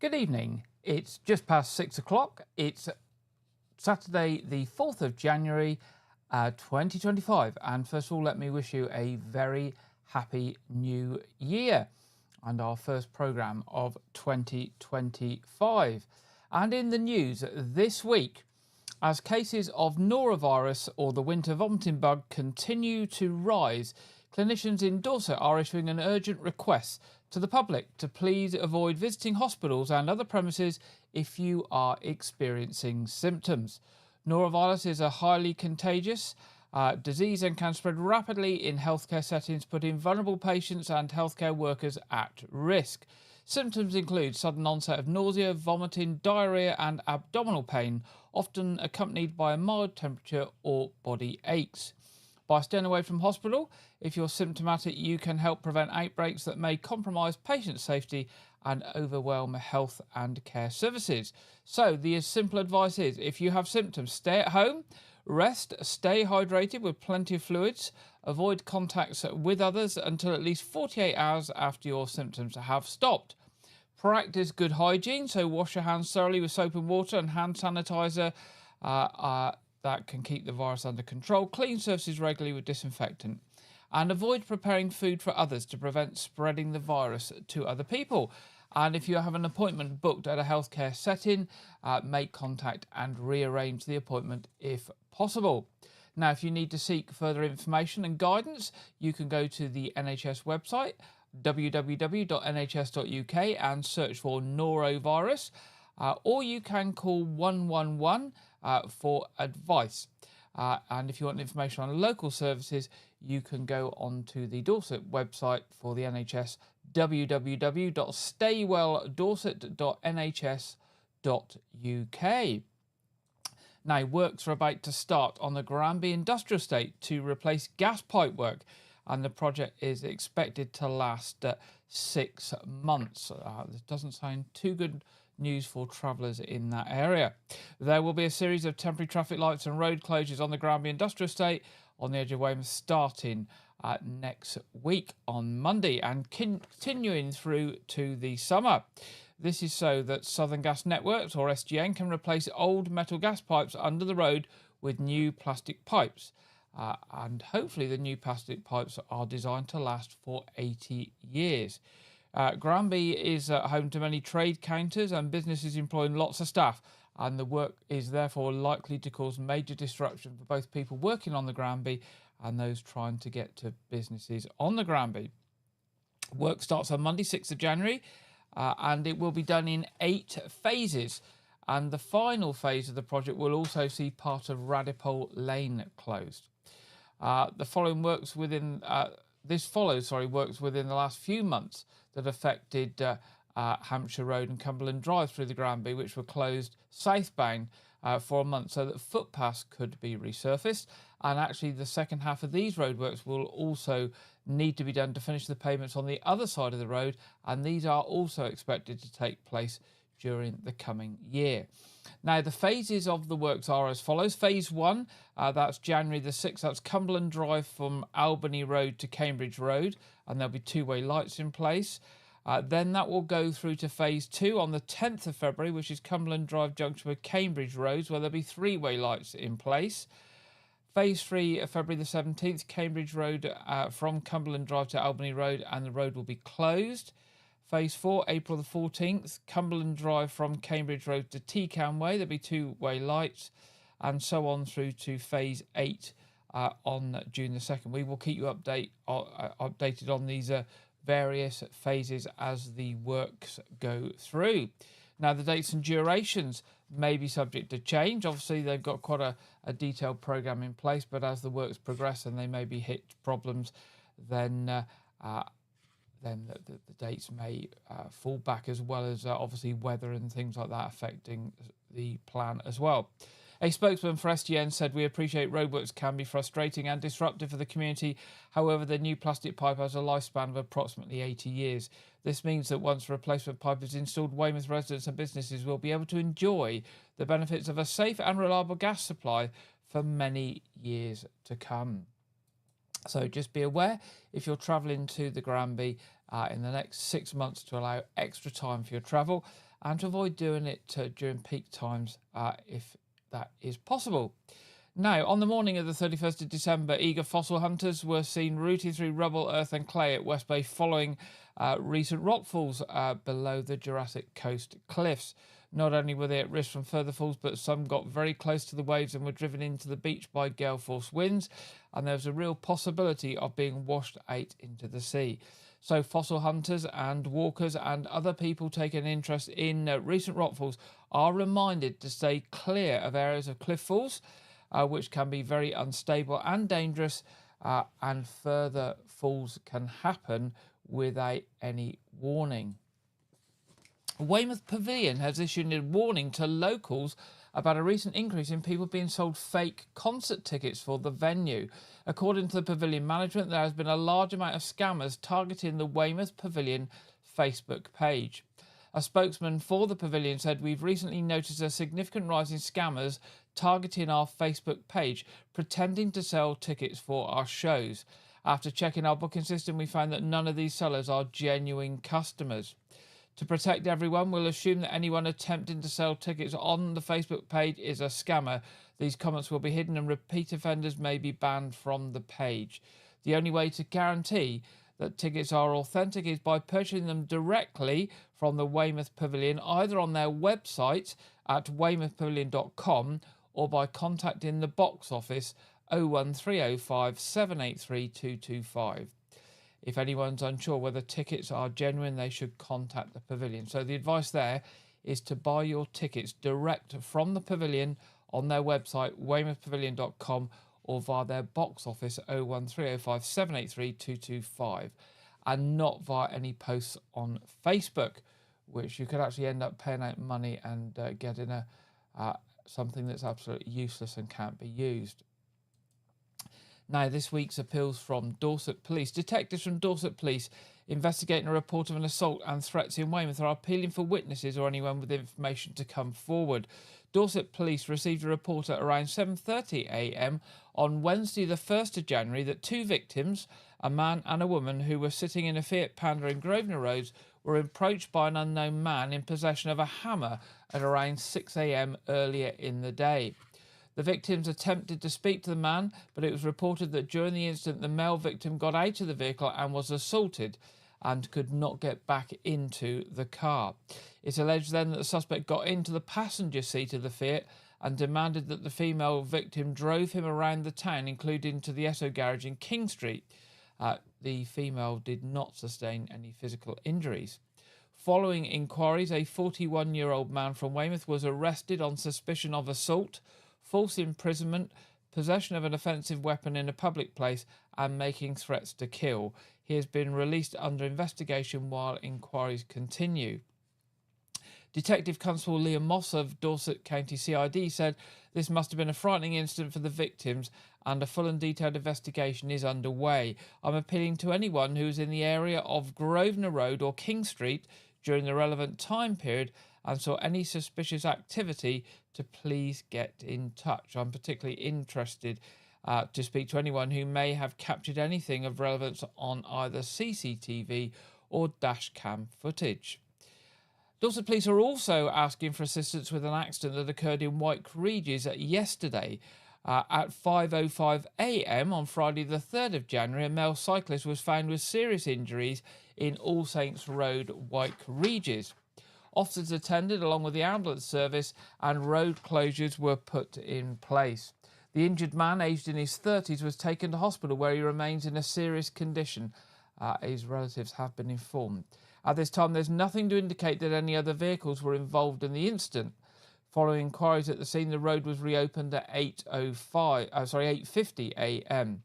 Good evening. It's just past 6 o'clock. It's Saturday, the 4th of January, 2025. And first of all, let me wish you a very happy new year and our first programme of 2025. And in the news this week, as cases of norovirus or the winter vomiting bug continue to rise, clinicians in Dorset are issuing an urgent request to the public to please avoid visiting hospitals and other premises if you are experiencing symptoms. Norovirus is a highly contagious disease and can spread rapidly in healthcare settings, putting vulnerable patients and healthcare workers at risk. Symptoms include sudden onset of nausea, vomiting, diarrhea and abdominal pain, often accompanied by a mild temperature or body aches. By staying away from hospital, if you're symptomatic, you can help prevent outbreaks that may compromise patient safety and overwhelm health and care services. So the simple advice is, if you have symptoms, stay at home, rest, stay hydrated with plenty of fluids, avoid contacts with others until at least 48 hours after your symptoms have stopped. Practice good hygiene, so wash your hands thoroughly with soap and water and hand sanitizer that can keep the virus under control. Clean surfaces regularly with disinfectant. And avoid preparing food for others to prevent spreading the virus to other people. And if you have an appointment booked at a healthcare setting, make contact and rearrange the appointment if possible. Now, if you need to seek further information and guidance, you can go to the NHS website, www.nhs.uk, and search for norovirus, or you can call 111 for advice. And if you want information on local services, you can go on to the Dorset website for the NHS, www.stayvelldorset.nhs.uk. Now, works are about to start on the Granby Industrial Estate to replace gas pipe work, and the project is expected to last 6 months. This doesn't sound too good news for travellers in that area. There will be a series of temporary traffic lights and road closures on the Granby Industrial Estate on the edge of Weymouth starting next week on Monday and continuing through to the summer. This is so that Southern Gas Networks, or SGN, can replace old metal gas pipes under the road with new plastic pipes. And hopefully the new plastic pipes are designed to last for 80 years. Granby is home to many trade counters and businesses employing lots of staff, and the work is therefore likely to cause major disruption for both people working on the Granby and those trying to get to businesses on the Granby. Work starts on Monday, 6th of January, and it will be done in 8 phases. And the final phase of the project will also see part of Radipole Lane closed. This follows works within the last few months that affected Hampshire Road and Cumberland Drive through the Granby, which were closed southbound for a month so that footpaths could be resurfaced. And actually the second half of these roadworks will also need to be done to finish the pavements on the other side of the road, and these are also expected to take place during the coming year. Now, the phases of the works are as follows. Phase 1, that's January the 6th, that's Cumberland Drive from Albany Road to Cambridge Road, and there'll be two-way lights in place. Then that will go through to Phase 2 on the 10th of February, which is Cumberland Drive junction with Cambridge Roads, where there'll be three-way lights in place. Phase 3, February the 17th, Cambridge Road from Cumberland Drive to Albany Road, and the road will be closed. Phase 4, April the 14th, Cumberland Drive from Cambridge Road to Tecan Way. There'll be two-way lights, and so on through to Phase 8 on June the 2nd. We will keep you updated on these various phases as the works go through. Now, the dates and durations may be subject to change. Obviously, they've got quite a detailed programme in place, but as the works progress and they maybe hit problems, then the dates may fall back, as well as obviously weather and things like that affecting the plan as well. A spokesman for SGN said, "We appreciate roadworks can be frustrating and disruptive for the community. However, the new plastic pipe has a lifespan of approximately 80 years. This means that once a replacement pipe is installed, Weymouth residents and businesses will be able to enjoy the benefits of a safe and reliable gas supply for many years to come." So just be aware, if you're travelling to the Granby in the next 6 months, to allow extra time for your travel. and to avoid doing it during peak times if that is possible. Now, on the morning of the 31st of December, eager fossil hunters were seen rooting through rubble, earth and clay at West Bay following recent rockfalls below the Jurassic Coast cliffs. Not only were they at risk from further falls, but some got very close to the waves and were driven into the beach by gale force winds, and there was a real possibility of being washed out into the sea. So fossil hunters and walkers and other people taking an interest in recent rockfalls are reminded to stay clear of areas of cliff falls, which can be very unstable and dangerous, and further falls can happen without any warning. Weymouth Pavilion has issued a warning to locals about a recent increase in people being sold fake concert tickets for the venue. According to the Pavilion management, there has been a large amount of scammers targeting the Weymouth Pavilion Facebook page. A spokesman for the Pavilion said, "We've recently noticed a significant rise in scammers targeting our Facebook page, pretending to sell tickets for our shows. After checking our booking system, we found that none of these sellers are genuine customers. To protect everyone, we'll assume that anyone attempting to sell tickets on the Facebook page is a scammer. These comments will be hidden and repeat offenders may be banned from the page. The only way to guarantee that tickets are authentic is by purchasing them directly from the Weymouth Pavilion, either on their website at weymouthpavilion.com or by contacting the box office 01305 783 225. If anyone's unsure whether tickets are genuine, they should contact the Pavilion." So the advice there is to buy your tickets direct from the Pavilion on their website, weymouthpavilion.com, or via their box office 01305 783 225, and not via any posts on Facebook, which you could actually end up paying out money and getting something that's absolutely useless and can't be used. Now, this week's appeals from Dorset Police. Detectives from Dorset Police investigating a report of an assault and threats in Weymouth are appealing for witnesses or anyone with information to come forward. Dorset Police received a report at around 7:30 a.m. on Wednesday the 1st of January that two victims, a man and a woman who were sitting in a Fiat Panda in Grosvenor Road, were approached by an unknown man in possession of a hammer at around 6 a.m. earlier in the day. The victims attempted to speak to the man, but it was reported that during the incident the male victim got out of the vehicle and was assaulted and could not get back into the car. It's alleged then that the suspect got into the passenger seat of the Fiat and demanded that the female victim drove him around the town, including to the Esso garage in King Street. The female did not sustain any physical injuries. Following inquiries, a 41-year-old man from Weymouth was arrested on suspicion of assault, false imprisonment, possession of an offensive weapon in a public place, and making threats to kill. He has been released under investigation while inquiries continue. Detective Constable Liam Moss of Dorset County CID said this must have been a frightening incident for the victims and a full and detailed investigation is underway. I'm appealing to anyone who is in the area of Grosvenor Road or King Street during the relevant time period and saw any suspicious activity to please get in touch. I'm particularly interested to speak to anyone who may have captured anything of relevance on either CCTV or dash cam footage. Dorset Police are also asking for assistance with an accident that occurred in White Regis yesterday. At 5:05 a.m. on Friday the 3rd of January, a male cyclist was found with serious injuries in All Saints Road, White Regis. Officers attended along with the ambulance service and road closures were put in place. The injured man, aged in his 30s, was taken to hospital where he remains in a serious condition. His relatives have been informed. At this time, there's nothing to indicate that any other vehicles were involved in the incident. Following inquiries at the scene, the road was reopened at 8:50 a.m.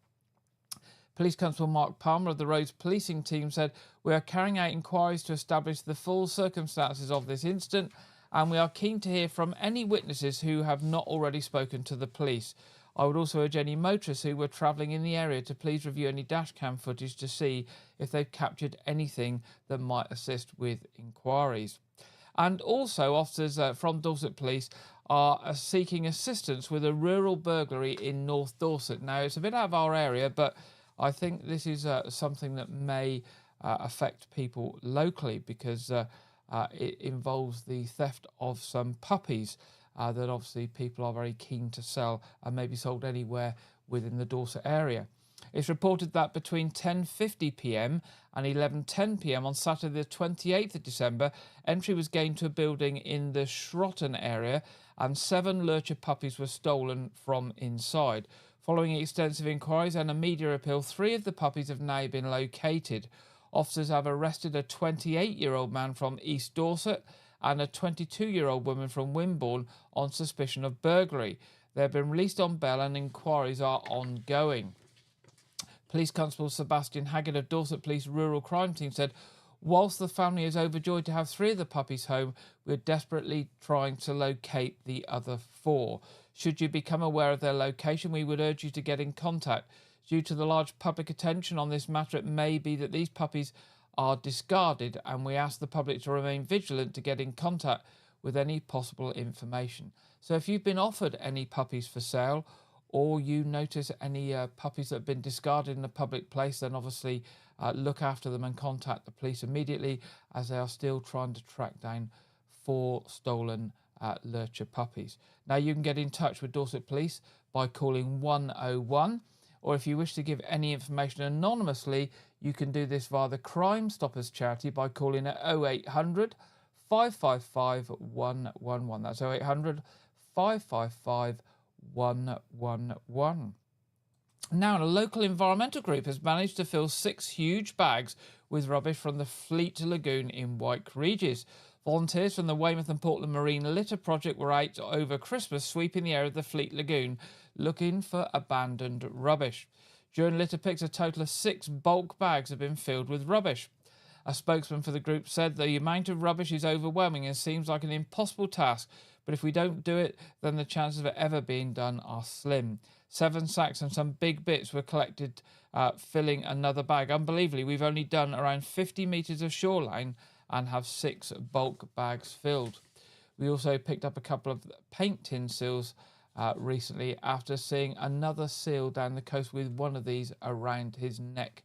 Police Constable Mark Palmer of the road's policing team said, "We are carrying out inquiries to establish the full circumstances of this incident, and we are keen to hear from any witnesses who have not already spoken to the police. I would also urge any motorists who were travelling in the area to please review any dashcam footage to see if they've captured anything that might assist with inquiries." And also, officers from Dorset Police are seeking assistance with a rural burglary in North Dorset. Now, it's a bit out of our area, but I think this is something that may affect people locally because it involves the theft of some puppies that obviously people are very keen to sell and may be sold anywhere within the Dorset area. It's reported that between 10:50 p.m. and 11:10 p.m. on Saturday the 28th of December, entry was gained to a building in the Shroton area and 7 lurcher puppies were stolen from inside. Following extensive inquiries and a media appeal, 3 of the puppies have now been located. Officers have arrested a 28-year-old man from East Dorset and a 22-year-old woman from Wimborne on suspicion of burglary. They have been released on bail and inquiries are ongoing. Police Constable Sebastian Haggard of Dorset Police Rural Crime Team said, whilst the family is overjoyed to have 3 of the puppies home, we're desperately trying to locate the other 4. Should you become aware of their location, we would urge you to get in contact. Due to the large public attention on this matter, it may be that these puppies are discarded, and we ask the public to remain vigilant to get in contact with any possible information. So if you've been offered any puppies for sale, or you notice any puppies that have been discarded in a public place, then obviously look after them and contact the police immediately, as they are still trying to track down 4 stolen lurcher puppies. Now you can get in touch with Dorset Police by calling 101, or if you wish to give any information anonymously, you can do this via the Crime Stoppers charity by calling at 0800 555 111. That's 0800 555 111. Now, a local environmental group has managed to fill 6 huge bags with rubbish from the Fleet Lagoon in Wyke Regis. Volunteers from the Weymouth and Portland Marine Litter Project were out over Christmas sweeping the area of the Fleet Lagoon looking for abandoned rubbish. During litter picks, a total of 6 bulk bags have been filled with rubbish. A spokesman for the group said the amount of rubbish is overwhelming and seems like an impossible task, but if we don't do it, then the chances of it ever being done are slim. 7 sacks and some big bits were collected, filling another bag. Unbelievably, we've only done around 50 metres of shoreline and have 6 bulk bags filled. We also picked up a couple of paint tin seals recently after seeing another seal down the coast with one of these around his neck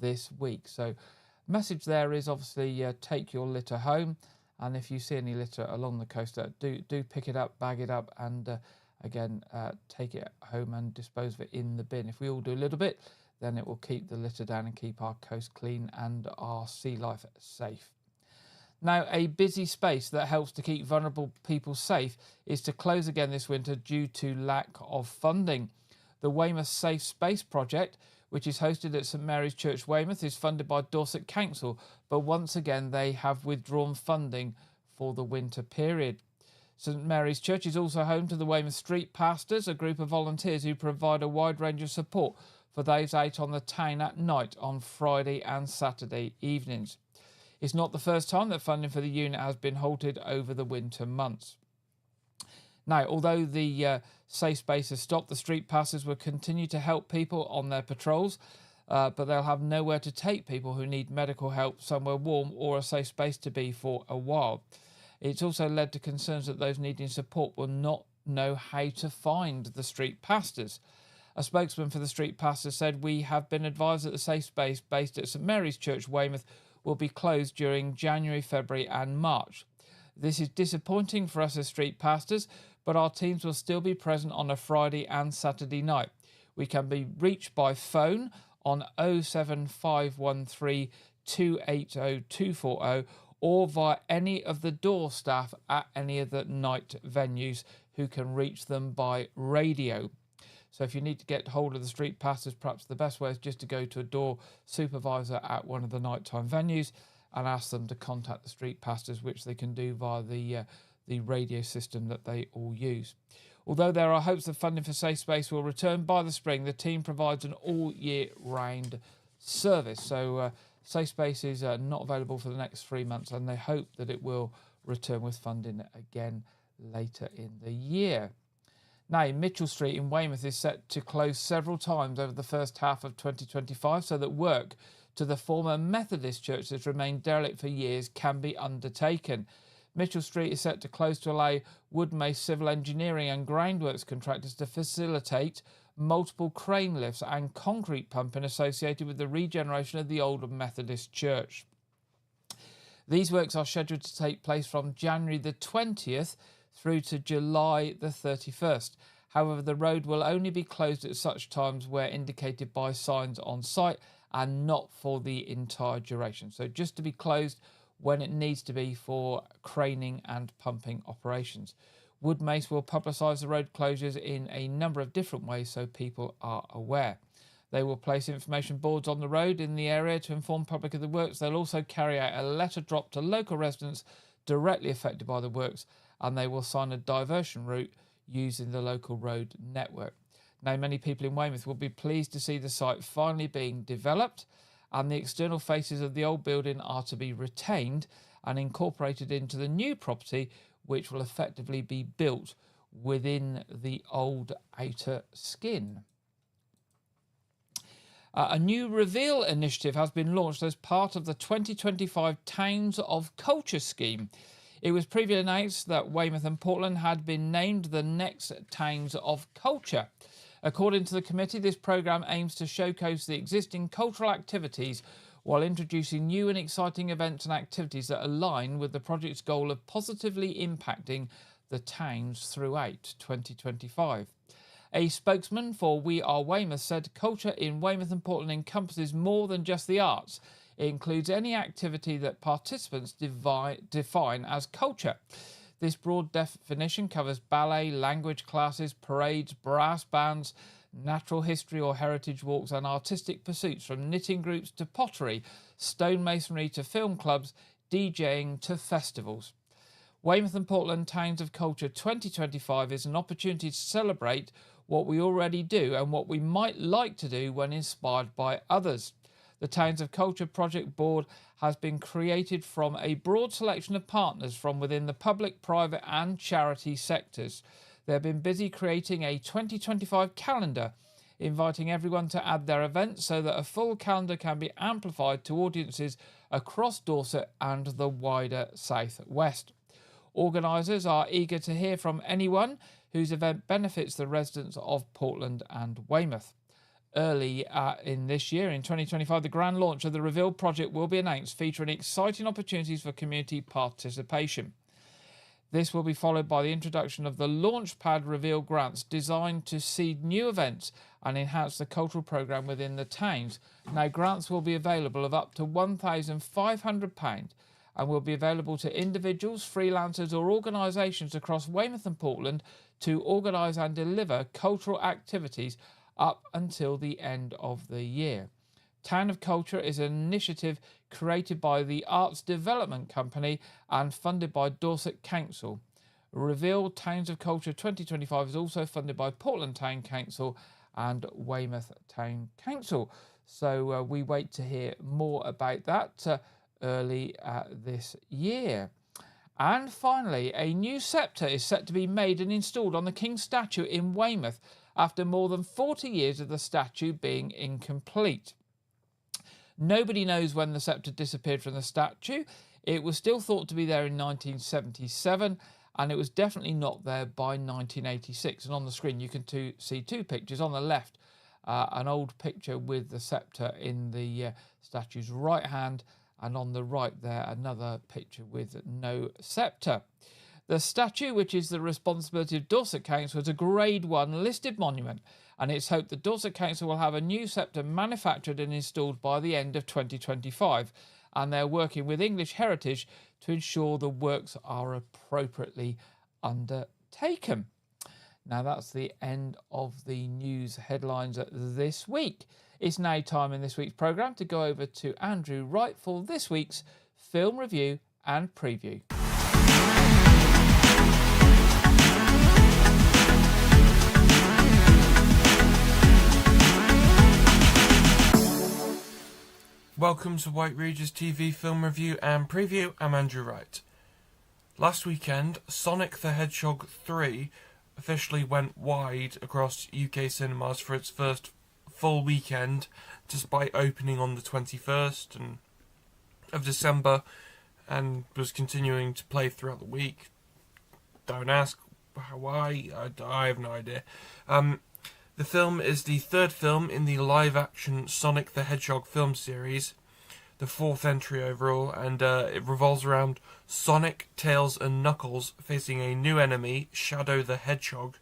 this week. So message there is obviously take your litter home, and if you see any litter along the coast, do pick it up, bag it up, and again take it home and dispose of it in the bin. If we all do a little bit, then it will keep the litter down and keep our coast clean and our sea life safe. Now, a busy space that helps to keep vulnerable people safe is to close again this winter due to lack of funding. The Weymouth Safe Space Project, which is hosted at St Mary's Church, Weymouth, is funded by Dorset Council, but once again they have withdrawn funding for the winter period. St Mary's Church is also home to the Weymouth Street Pastors, a group of volunteers who provide a wide range of support for those out on the town at night on Friday and Saturday evenings. It's not the first time that funding for the unit has been halted over the winter months. Now, although the safe space has stopped, the street passers will continue to help people on their patrols, but they'll have nowhere to take people who need medical help, somewhere warm or a safe space to be for a while. It's also led to concerns that those needing support will not know how to find the street pastors. A spokesman for the street pastors said, "We have been advised that the safe space based at St Mary's Church, Weymouth, will be closed during January, February and March. This is disappointing for us as street pastors, but our teams will still be present on a Friday and Saturday night. We can be reached by phone on 07513 280 240 or via any of the door staff at any of the night venues who can reach them by radio." So if you need to get hold of the street pastors, perhaps the best way is just to go to a door supervisor at one of the nighttime venues and ask them to contact the street pastors, which they can do via the radio system that they all use. Although there are hopes that funding for Safe Space will return by the spring, the team provides an all-year-round service. So Safe Space is not available for the next 3 months, and they hope that it will return with funding again later in the year. Now, Mitchell Street in Weymouth is set to close several times over the first half of 2025 so that work to the former Methodist church that's remained derelict for years can be undertaken. Mitchell Street is set to close to allow Woodmace Civil Engineering and Groundworks contractors to facilitate multiple crane lifts and concrete pumping associated with the regeneration of the old Methodist church. These works are scheduled to take place from January the 20th through to July the 31st. However, the road will only be closed at such times where indicated by signs on site and not for the entire duration. So just to be closed when it needs to be for craning and pumping operations. Woodmace will publicise the road closures in a number of different ways so people are aware. They will place information boards on the road in the area to inform public of the works. They'll also carry out a letter drop to local residents directly affected by the works, and they will sign a diversion route using the local road network. Now, many people in Weymouth will be pleased to see the site finally being developed, and the external faces of the old building are to be retained and incorporated into the new property, which will effectively be built within the old outer skin. A new Reveal initiative has been launched as part of the 2025 Towns of Culture scheme. It was previously announced that Weymouth and Portland had been named the next Towns of Culture. According to the committee, this programme aims to showcase the existing cultural activities while introducing new and exciting events and activities that align with the project's goal of positively impacting the towns throughout 2025. A spokesman for We Are Weymouth said culture in Weymouth and Portland encompasses more than just the arts. It includes any activity that participants define as culture. This broad definition covers ballet, language classes, parades, brass bands, natural history or heritage walks and artistic pursuits, from knitting groups to pottery, stonemasonry to film clubs, DJing to festivals. Weymouth and Portland Towns of Culture 2025 is an opportunity to celebrate what we already do and what we might like to do when inspired by others. The Towns of Culture Project Board has been created from a broad selection of partners from within the public, private and charity sectors. They have been busy creating a 2025 calendar, inviting everyone to add their events so that a full calendar can be amplified to audiences across Dorset and the wider South West. Organisers are eager to hear from anyone whose event benefits the residents of Portland and Weymouth. Early in this year, in 2025, the grand launch of the Reveal project will be announced, featuring exciting opportunities for community participation. This will be followed by the introduction of the Launchpad Reveal grants, designed to seed new events and enhance the cultural programme within the towns. Now, grants will be available of up to £1,500 and will be available to individuals, freelancers or organisations across Weymouth and Portland to organise and deliver cultural activities up until the end of the year. Town of Culture is an initiative created by the Arts Development Company and funded by Dorset Council. Reveal Towns of Culture 2025 is also funded by Portland Town Council and Weymouth Town Council. So we wait to hear more about that early this year. And finally, a new sceptre is set to be made and installed on the King's statue in Weymouth after more than 40 years of the statue being incomplete. Nobody knows when the sceptre disappeared from the statue. It was still thought to be there in 1977, and it was definitely not there by 1986. And on the screen you can see two pictures. On the left, an old picture with the sceptre in the statue's right hand, and on the right there, another picture with no sceptre. The statue, which is the responsibility of Dorset Council, is a Grade 1 listed monument, and it's hoped that Dorset Council will have a new sceptre manufactured and installed by the end of 2025, and they're working with English Heritage to ensure the works are appropriately undertaken. Now, that's the end of the news headlines this week. It's now time in this week's programme to go over to Andrew Wright for this week's film review and preview. Welcome to White Regis TV film review and preview. I'm Andrew Wright. Last weekend, Sonic the Hedgehog 3 officially went wide across UK cinemas for its first full weekend, despite opening on the 21st of December and was continuing to play throughout the week. Don't ask why, I have no idea. The film is the third film in the live-action Sonic the Hedgehog film series. the fourth entry overall, and it revolves around Sonic, Tails, and Knuckles facing a new enemy, Shadow the Hedgehog,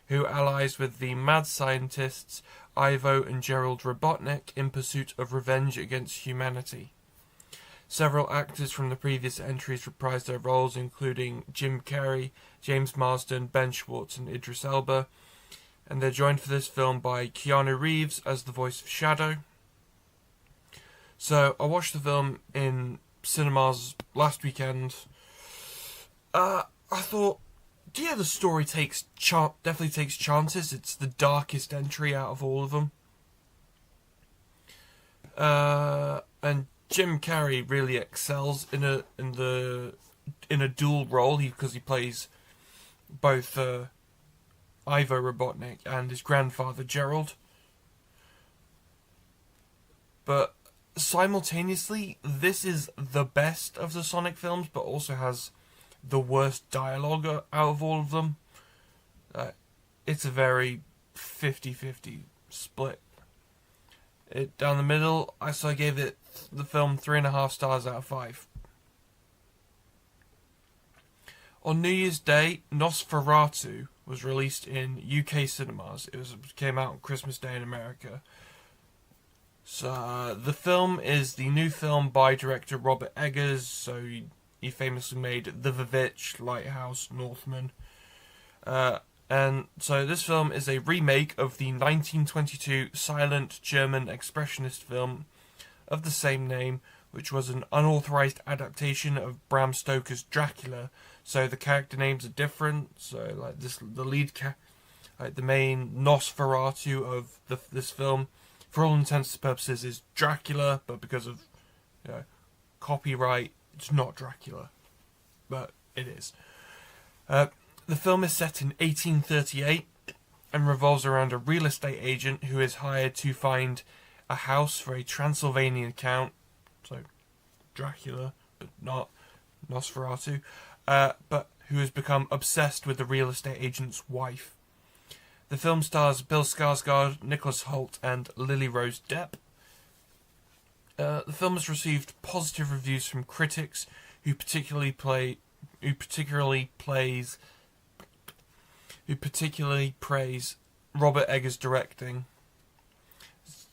who allies with the mad scientists Ivo and Gerald Robotnik in pursuit of revenge against humanity. Several actors from the previous entries reprised their roles, including Jim Carrey, James Marsden, Ben Schwartz, and Idris Elba, and they're joined for this film by Keanu Reeves as the voice of Shadow. So I watched the film in cinemas last weekend. I thought, yeah, the story definitely takes chances. It's the darkest entry out of all of them. And Jim Carrey really excels in a dual role because he plays both Ivo Robotnik and his grandfather Gerald. But simultaneously, this is the best of the Sonic films, but also has the worst dialogue out of all of them. It's a very 50-50 split. Down the middle, I gave the film 3.5 stars out of 5. On New Year's Day, Nosferatu was released in UK cinemas. It came out on Christmas Day in America. So the film is the new film by director Robert Eggers. So he famously made The Vivitch, Lighthouse, Northman. And so this film is a remake of the 1922 silent German expressionist film of the same name, which was an unauthorized adaptation of Bram Stoker's Dracula. So the character names are different. So like the main Nosferatu of this film, for all intents and purposes, is Dracula, but because of copyright, it's not Dracula, but it is. The film is set in 1838 and revolves around a real estate agent who is hired to find a house for a Transylvanian count, so Dracula, but not Nosferatu, but who has become obsessed with the real estate agent's wife. The film stars Bill Skarsgård, Nicholas Hoult, and Lily Rose Depp. The film has received positive reviews from critics who particularly praise Robert Eggers' directing.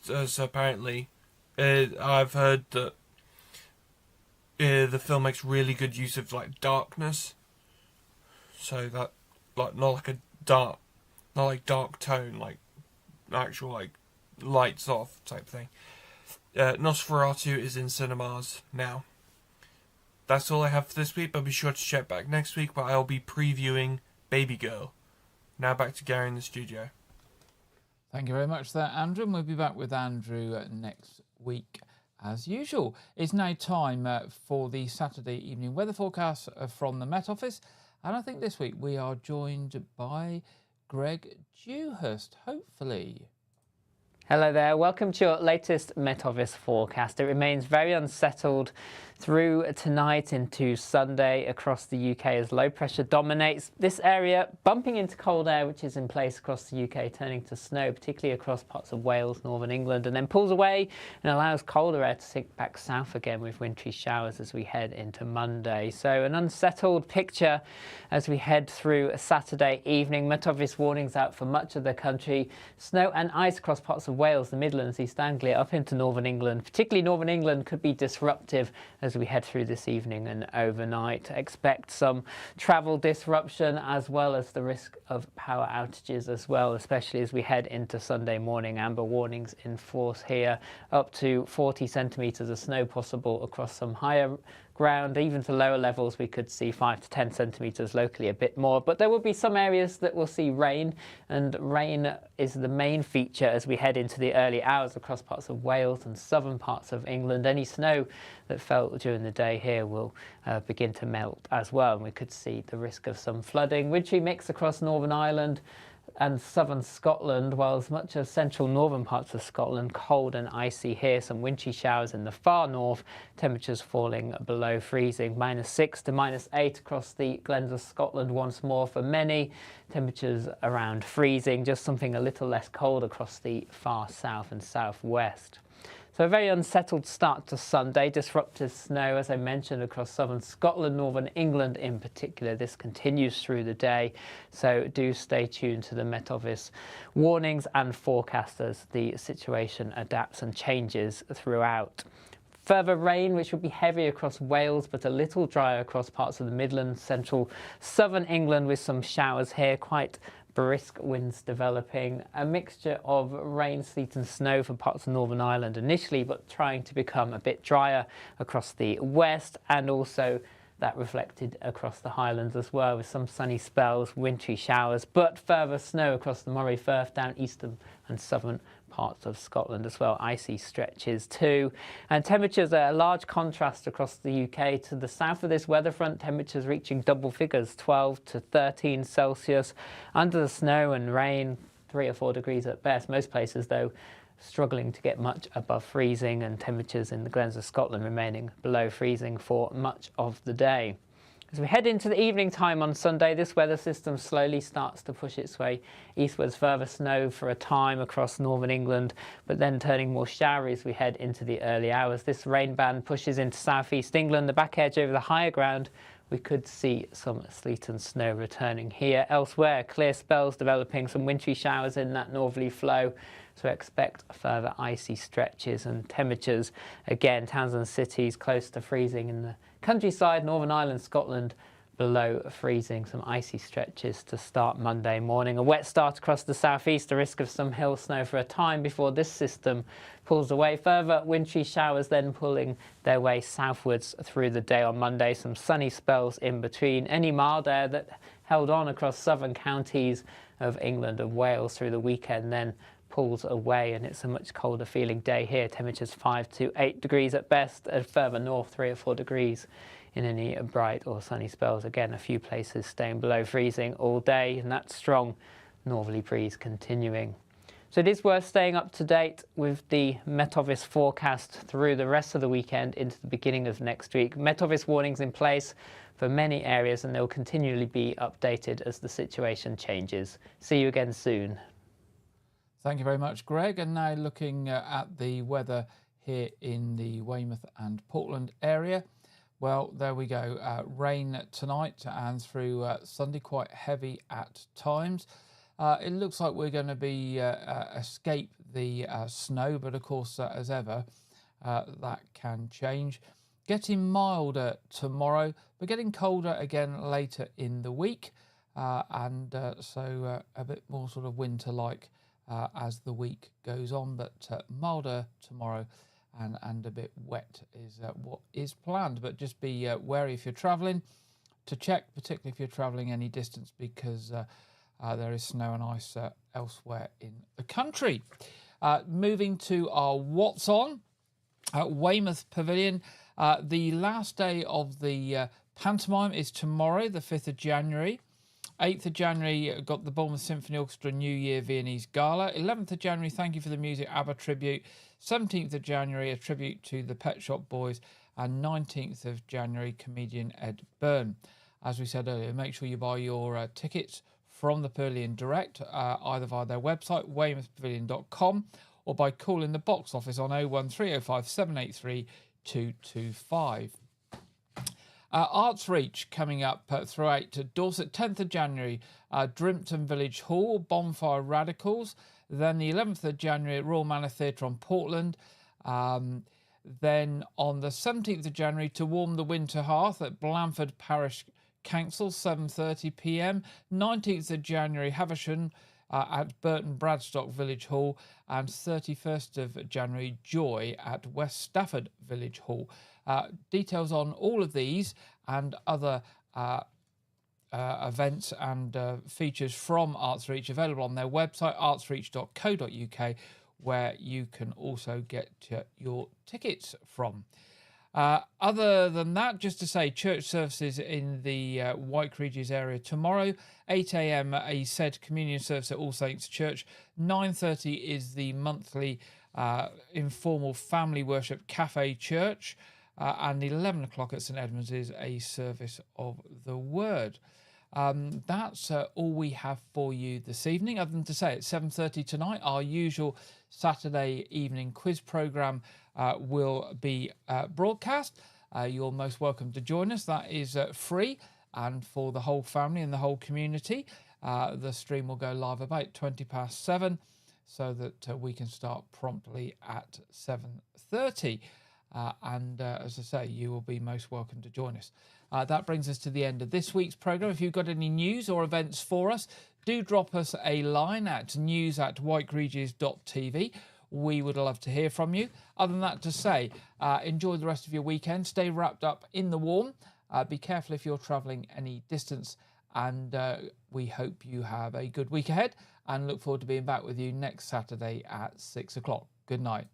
So apparently, I've heard that the film makes really good use of darkness. So that not like dark tone, like actual lights off type thing. Nosferatu is in cinemas now. That's all I have for this week, but be sure to check back next week where I'll be previewing Baby Girl. Now back to Gary in the studio. Thank you very much there, Andrew, and we'll be back with Andrew next week as usual. It's now time for the Saturday evening weather forecast from the Met Office, and I think this week we are joined by Greg Dewhurst, hopefully. Hello there, welcome to your latest Met Office forecast. It remains very unsettled through tonight into Sunday across the UK as low pressure dominates this area, bumping into cold air which is in place across the UK, turning to snow, particularly across parts of Wales, northern England, and then pulls away and allows colder air to sink back south again with wintry showers as we head into Monday. So an unsettled picture as we head through Saturday evening. Met Office warnings out for much of the country. Snow and ice across parts of Wales, the Midlands, East Anglia, up into northern England. Particularly northern England could be disruptive as we head through this evening and overnight. Expect some travel disruption as well as the risk of power outages as well, especially as we head into Sunday morning. Amber warnings in force here, up to 40 centimetres of snow possible across some higher ground. Even to lower levels we could see 5 to 10 centimetres, locally a bit more, but there will be some areas that will see rain, and rain is the main feature as we head into the early hours across parts of Wales and southern parts of England. Any snow that fell during the day here will begin to melt as well, and we could see the risk of some flooding. Wintry mix across Northern Ireland and southern Scotland, while as much as central northern parts of Scotland cold and icy here. Some wintry showers in the far north, temperatures falling below freezing, -6 to -8 across the Glens of Scotland once more for many. Temperatures around freezing, just something a little less cold across the far south and southwest. So a very unsettled start to Sunday. Disruptive snow, as I mentioned, across southern Scotland, northern England in particular. This continues through the day, so do stay tuned to the Met Office warnings and forecasts as the situation adapts and changes throughout. Further rain, which will be heavy across Wales, but a little drier across parts of the Midlands, central southern England, with some showers here. Quite brisk winds developing. A mixture of rain, sleet and snow for parts of Northern Ireland initially, but trying to become a bit drier across the west, and also that reflected across the Highlands as well, with some sunny spells, wintry showers, but further snow across the Moray Firth, down eastern and southern parts of Scotland as well. Icy stretches too. And temperatures are a large contrast across the UK. To the south of this weather front, temperatures reaching double figures, 12 to 13 Celsius. Under the snow and rain, 3 or 4 degrees at best. Most places, though, struggling to get much above freezing, and temperatures in the Glens of Scotland remaining below freezing for much of the day. As we head into the evening time on Sunday, this weather system slowly starts to push its way eastwards. Further snow for a time across northern England, but then turning more showery as we head into the early hours. This rain band pushes into southeast England. The back edge over the higher ground, we could see some sleet and snow returning here. Elsewhere, clear spells developing, some wintry showers in that northerly flow. So expect further icy stretches and temperatures. Again, towns and cities close to freezing in the countryside, Northern Ireland, Scotland, below freezing. Some icy stretches to start Monday morning. A wet start across the southeast, a risk of some hill snow for a time before this system pulls away. Further wintry showers then pulling their way southwards through the day on Monday. Some sunny spells in between. Any mild air that held on across southern counties of England and Wales through the weekend then pulls away, and it's a much colder feeling day here. Temperatures 5 to 8 degrees at best, and further north 3 or 4 degrees in any bright or sunny spells. Again, a few places staying below freezing all day, and that strong northerly breeze continuing. So it is worth staying up to date with the Met Office forecast through the rest of the weekend into the beginning of next week. Met Office warnings in place for many areas, and they'll continually be updated as the situation changes. See you again soon. Thank you very much, Greg. And now looking at the weather here in the Weymouth and Portland area. Well, there we go. Rain tonight and through Sunday, quite heavy at times. It looks like we're going to be escape the snow, but of course, as ever, that can change. Getting milder tomorrow, but getting colder again later in the week, and so a bit more sort of winter-like as the week goes on, but milder tomorrow and a bit wet is what is planned. But just be wary if you're travelling, to check, particularly if you're travelling any distance, because there is snow and ice elsewhere in the country. Moving to our What's On at Weymouth Pavilion. The last day of the pantomime is tomorrow, the 5th of January. 8th of January, got the Bournemouth Symphony Orchestra New Year Viennese Gala. 11th of January, Thank You for the Music, ABBA tribute. 17th of January, a tribute to the Pet Shop Boys. And 19th of January, comedian Ed Byrne. As we said earlier, make sure you buy your tickets from the Pavilion direct, either via their website, weymouthpavilion.com, or by calling the box office on 01305 783 225. Arts Reach coming up throughout Dorset. 10th of January, Drimpton Village Hall, Bonfire Radicals. Then the 11th of January at Royal Manor Theatre on Portland. Then on the 17th of January, To Warm the Winter Hearth at Blandford Parish Council, 7:30 p.m. 19th of January, Havisham at Burton Bradstock Village Hall. And 31st of January, Joy at West Stafford Village Hall. Details on all of these and other events and features from Arts Reach available on their website, artsreach.co.uk, where you can also get your tickets from. Other than that, just to say, church services in the White Regis area tomorrow. 8 a.m. a said communion service at All Saints Church. 9:30 is the monthly informal family worship cafe church. And 11 o'clock at St Edmunds is a service of the word. That's all we have for you this evening, other than to say at 7:30 tonight, our usual Saturday evening quiz programme will be broadcast. You're most welcome to join us. That is free and for the whole family and the whole community. The stream will go live about 7:20, so that we can start promptly at 7:30. And as I say, you will be most welcome to join us. That brings us to the end of this week's programme. If you've got any news or events for us, do drop us a line at news@whiteregis.tv. We would love to hear from you. Other than that, to say, enjoy the rest of your weekend. Stay wrapped up in the warm. Be careful if you're travelling any distance. And we hope you have a good week ahead and look forward to being back with you next Saturday at 6 o'clock. Good night.